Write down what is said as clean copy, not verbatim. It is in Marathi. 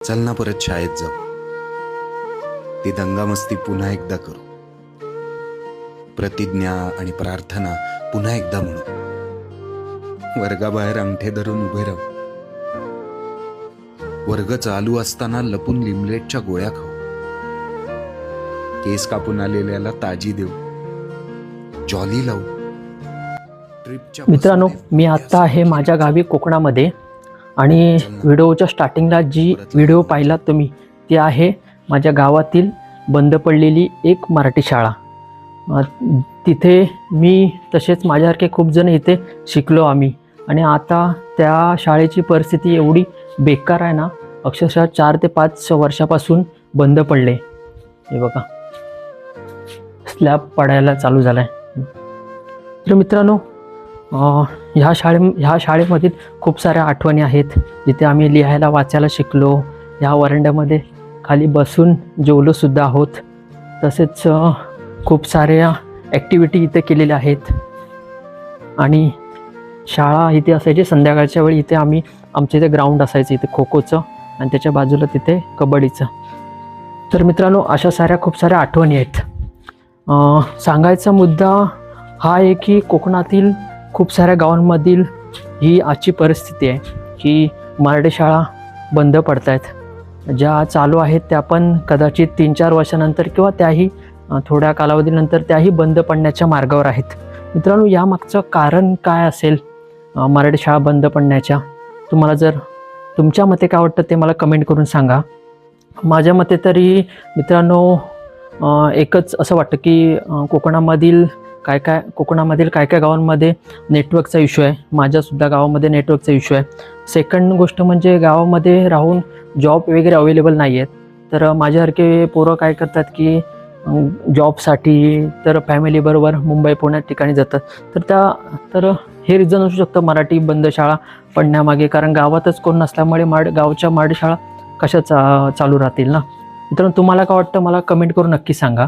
चल ना परत शाळेत जाऊ, ती दंगामस्ती पुन्हा एकदा करू, प्रतिज्ञा आणि प्रार्थना पुन्हा एकदा म्हणू, वर्गाबाहेर अंगठे धरून उभे राहू, वर्ग चालू असताना लपून लिमलेटच्या गोळ्या खाऊ, केस कापून आलेल्याला ताजी देऊ, जॉली लावू. मित्रांनो, मी आता आहे माझ्या गावी कोकणामध्ये आणि व्हिडिओच्या स्टार्टिंगला जी व्हिडिओ पाहिलात तुम्ही ती आहे माझ्या गावातील बंद पडलेली एक मराठी शाळा. तिथे मी तसेच माझ्यासारखे खूप जण इथे शिकलो आम्ही. आणि आता त्या शाळेची परिस्थिती एवढी बेकार आहे ना, अक्षरशः 4 ते 5 वर्षापासून बंद पडले. हे बघा, स्लॅब पडायला चालू झाला आहे. तर मित्रांनो, ह्या शाळेमधील खूप साऱ्या आठवणी आहेत. जिथे आम्ही लिहायला वाचायला शिकलो, ह्या वरांड्यामध्ये खाली बसून जेवलोसुद्धा आहोत. तसेच खूप साऱ्या ॲक्टिव्हिटी इथे केलेल्या आहेत. आणि शाळा इथे असायची संध्याकाळच्या वेळी. इथे आमच्या इथे ग्राउंड असायचं इथे खो खोचं, आणि त्याच्या बाजूला तिथे कबड्डीचं. तर मित्रांनो, अशा खूप साऱ्या आठवणी आहेत. सांगायचा मुद्दा हा आहे की कोकणातील खूप साऱ्या गावांमधील ही आजची परिस्थिती आहे की मराठी शाळा बंद पडत आहेत. ज्या चालू आहेत त्या पण कदाचित 3-4 वर्षानंतर किंवा त्याही थोड्या कालावधीनंतर त्याही बंद पडण्याच्या मार्गावर आहेत. मित्रांनो, यामागचं कारण काय असेल मराठी शाळा बंद पडण्याच्या? तुम्हाला जर तुमच्या मते काय वाटतं ते मला कमेंट करून सांगा. माझ्या मते तरी मित्रांनो एकच असं वाटतं की कोकणामधील काय काय गावांमध्ये नेटवर्कचा इश्यू आहे. माझ्यासुद्धा गावामध्ये नेटवर्कचा इश्यू आहे. सेकंड गोष्ट म्हणजे गावामध्ये राहून जॉब वगैरे अवेलेबल नाही आहेत. तर माझ्यासारखे पोरं काय करतात की जॉबसाठी तर फॅमिलीबरोबर मुंबई पुण्यात ठिकाणी जातात. तर हे रिझन असू शकतं मराठी बंद शाळा पडण्यामागे. कारण गावातच कोण नसल्यामुळे गावच्या मराठी शाळा कशा चालू राहतील ना. मित्रांनो, तुम्हाला काय वाटतं मला कमेंट करून नक्की सांगा.